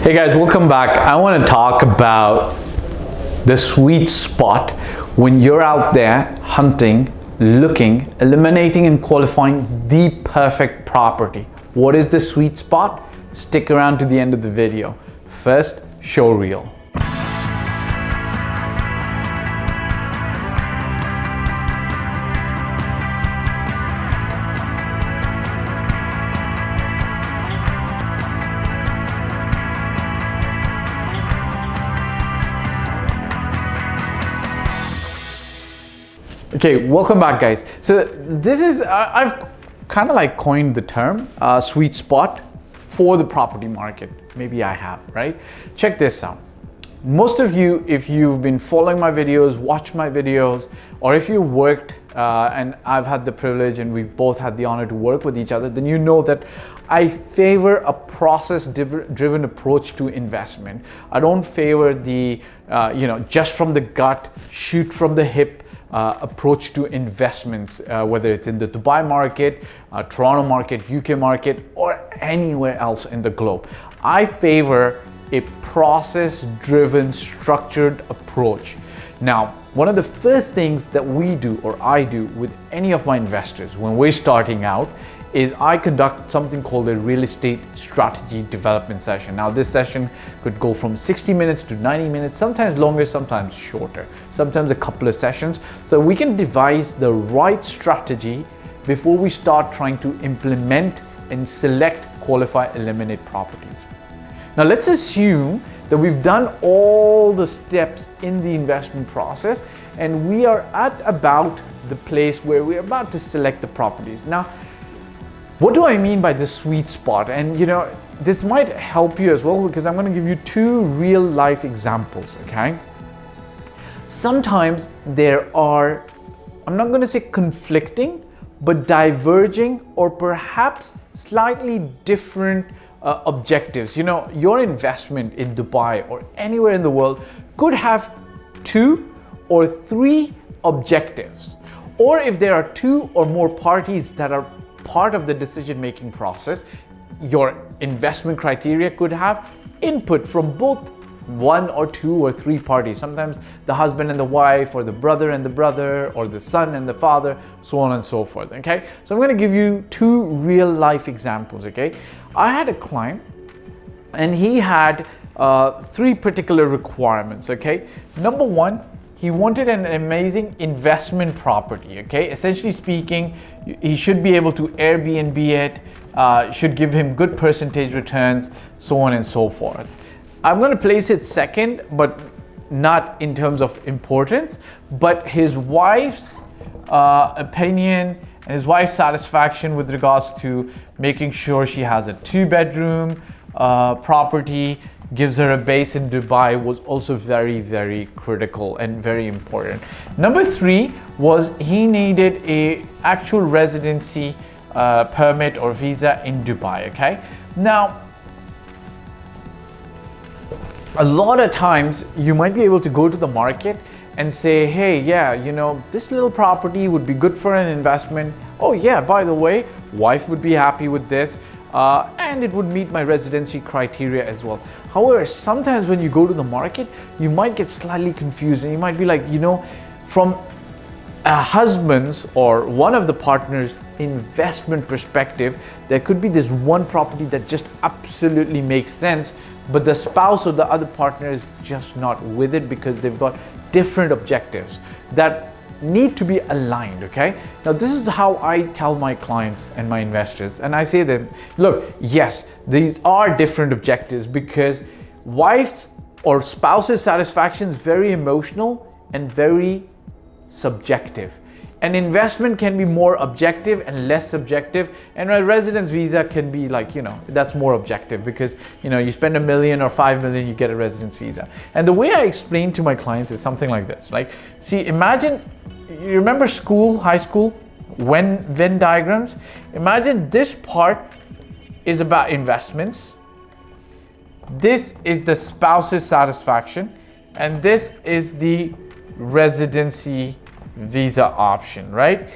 Hey guys, welcome back. I want to talk about the sweet spot when you're out there hunting, looking, eliminating and qualifying the perfect property. What is the sweet spot? Stick around to the end of the video. First, show reel. Okay, welcome back guys. So this is, I've kind of like coined the term sweet spot for the property market. Maybe I have, right? Check this out. Most of you, if you've been following my videos, watched my videos, or if you worked and I've had the privilege and we've both had the honor to work with each other, then you know that I favor a process-driven approach to investment. I don't favor the, just from the gut, shoot from the hip, approach to investments, whether it's in the Dubai market, Toronto market, UK market, or anywhere else in the globe. I favor a process-driven, structured approach. Now, one of the first things that we do, or I do, with any of my investors when we're starting out is I conduct something called a real estate strategy development session. Now this session could go from 60 minutes to 90 minutes, sometimes longer, sometimes shorter, sometimes a couple of sessions. So we can devise the right strategy before we start trying to implement and select, qualify, eliminate properties. Now let's assume that we've done all the steps in the investment process and we are at about the place where we're about to select the properties. Now, what do I mean by the sweet spot? And this might help you as well because I'm going to give you two real life examples, okay? Sometimes there are, I'm not going to say conflicting, but diverging or perhaps slightly different objectives. Your investment in Dubai or anywhere in the world could have 2 or 3 objectives. Or if there are 2 or more parties that are part of the decision-making process, your investment criteria could have input from both 1 or 2 or 3 parties. Sometimes the husband and the wife, or the brother and the brother, or the son and the father, so on and so forth, okay? So I'm going to give you 2 real life examples, okay? I had a client and he had 3 particular requirements, okay? Number 1, he wanted an amazing investment property, okay? Essentially speaking, he should be able to Airbnb it, should give him good percentage returns, so on and so forth. I'm going to place it second, but not in terms of importance, but his wife's opinion and his wife's satisfaction with regards to making sure she has a 2-bedroom property, gives her a base in Dubai, was also very, very critical and very important. Number 3 was he needed a actual residency permit or visa in Dubai, okay? Now, a lot of times you might be able to go to the market and say, hey, yeah, this little property would be good for an investment. Oh yeah, by the way, wife would be happy with this. And it would meet my residency criteria as well. However, sometimes when you go to the market, you might get slightly confused and you might be like, from a husband's or one of the partners' investment perspective, there could be this one property that just absolutely makes sense, but the spouse or the other partner is just not with it because they've got different objectives that need to be aligned, okay? Now this is how I tell my clients and my investors, and I say to them, look, yes, these are different objectives because wife's or spouse's satisfaction is very emotional and very subjective. An investment can be more objective and less subjective, and a residence visa can be like, that's more objective because, you spend $1 million or $5 million, you get a residence visa. And the way I explain to my clients is something like this. Like, see, imagine, you remember school, high school, Venn diagrams? Imagine this part is about investments. This is the spouse's satisfaction, and this is the residency visa option, right?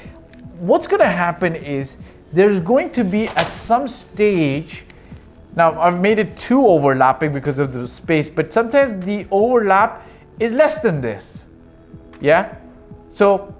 What's going to happen is there's going to be at some stage Now I've made it too overlapping because of the space, but sometimes the overlap is less than this. Yeah? So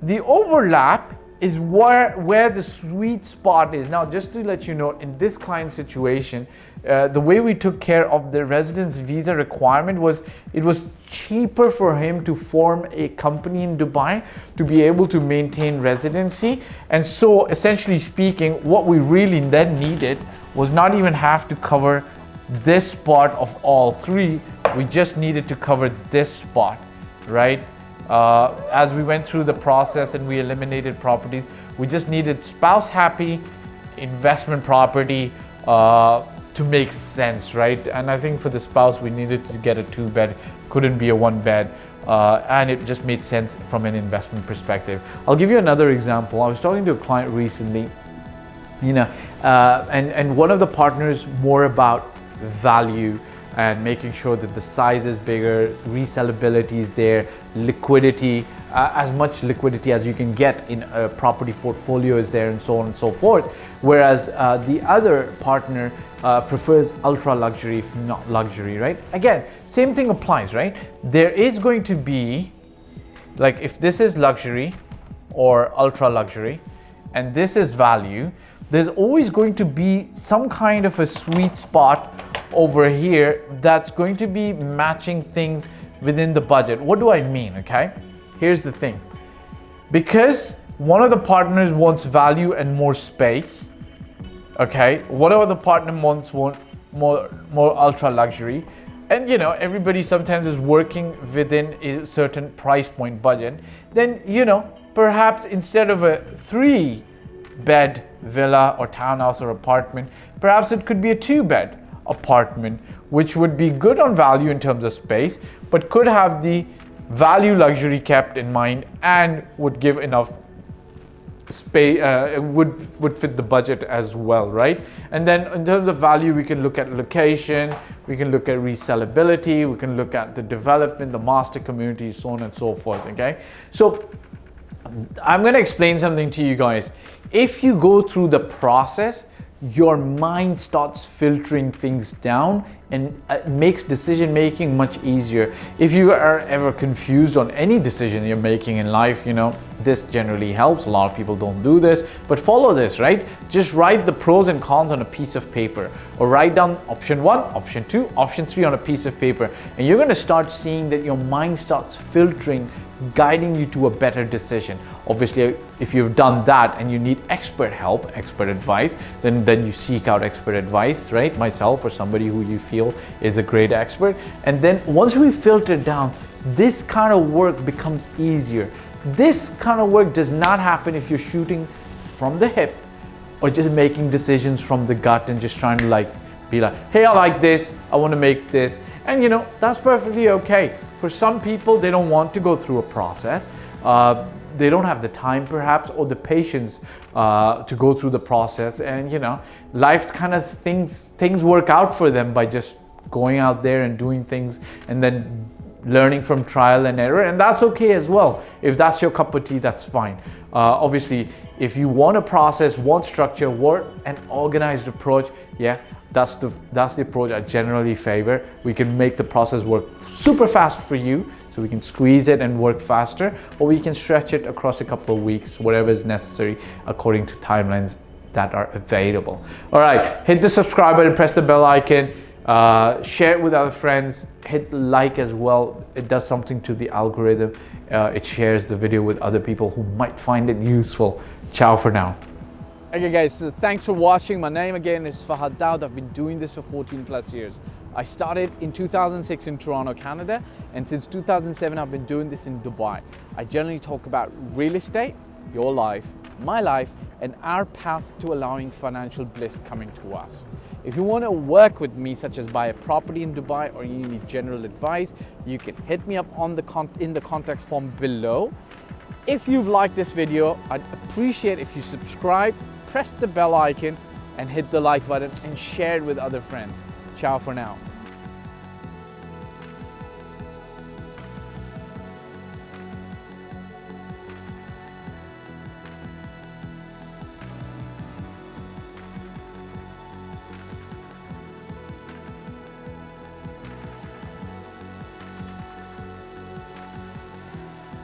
the overlap is where the sweet spot is. Now, just to let you know, in this client situation, the way we took care of the residence visa requirement was it was cheaper for him to form a company in Dubai to be able to maintain residency. And so essentially speaking, what we really then needed was not even have to cover this part of all three. We just needed to cover this spot, right? As we went through the process and we eliminated properties, we just needed spouse happy, investment property to make sense, right? And I think for the spouse, we needed to get a 2-bed, couldn't be a 1-bed, and it just made sense from an investment perspective. I'll give you another example. I was talking to a client recently, and one of the partners more about value and making sure that the size is bigger, resellability is there, liquidity, as much liquidity as you can get in a property portfolio is there, and so on and so forth. Whereas the other partner prefers ultra luxury, if not luxury, right? Again, same thing applies, right? There is going to be, like if this is luxury or ultra luxury, and this is value, there's always going to be some kind of a sweet spot over here that's going to be matching things within the budget. What do I mean? Okay, here's the thing. Because one of the partners wants value and more space, okay, one of the partner wants more ultra luxury, and everybody sometimes is working within a certain price point budget, then perhaps instead of a 3-bed villa or townhouse or apartment, perhaps it could be a 2-bed apartment, which would be good on value in terms of space, but could have the value luxury kept in mind and would give enough space, would fit the budget as well, right? And then in terms of value, we can look at location, we can look at resellability, we can look at the development, the master community, so on and so forth, okay? So I'm going to explain something to you guys. If you go through the process, your mind starts filtering things down and makes decision making much easier. If you are ever confused on any decision you're making in life, this generally helps. A lot of people don't do this, but follow this, right? Just write the pros and cons on a piece of paper, or write down option 1, option 2, option 3 on a piece of paper, and you're going to start seeing that your mind starts filtering, guiding you to a better decision. Obviously, if you've done that and you need expert help, expert advice, then you seek out expert advice, right? Myself or somebody who you feel is a great expert. And then once we filter down, this kind of work becomes easier. This kind of work does not happen if you're shooting from the hip or just making decisions from the gut and just trying to be like, hey, I like this, I want to make this. And that's perfectly okay. For some people, they don't want to go through a process. They don't have the time perhaps or the patience to go through the process. And life kind of things work out for them by just going out there and doing things and then learning from trial and error. And that's okay as well. If that's your cup of tea, that's fine. Obviously, if you want a process, want structure, want an organized approach, that's the approach I generally favor. We can make the process work super fast for you, so we can squeeze it and work faster, or we can stretch it across a couple of weeks, whatever is necessary according to timelines that are available. All right, hit the subscribe button, press the bell icon, share it with other friends, hit like as well. It does something to the algorithm. It shares the video with other people who might find it useful. Ciao for now. Okay guys, so thanks for watching. My name again is Fahd Dawood. I've been doing this for 14 plus years. I started in 2006 in Toronto, Canada, and since 2007 I've been doing this in Dubai. I generally talk about real estate, your life, my life, and our path to allowing financial bliss coming to us. If you want to work with me, such as buy a property in Dubai, or you need general advice, you can hit me up on in the contact form below. If you've liked this video, I'd appreciate if you subscribe, press the bell icon, and hit the like button and share it with other friends. Ciao for now.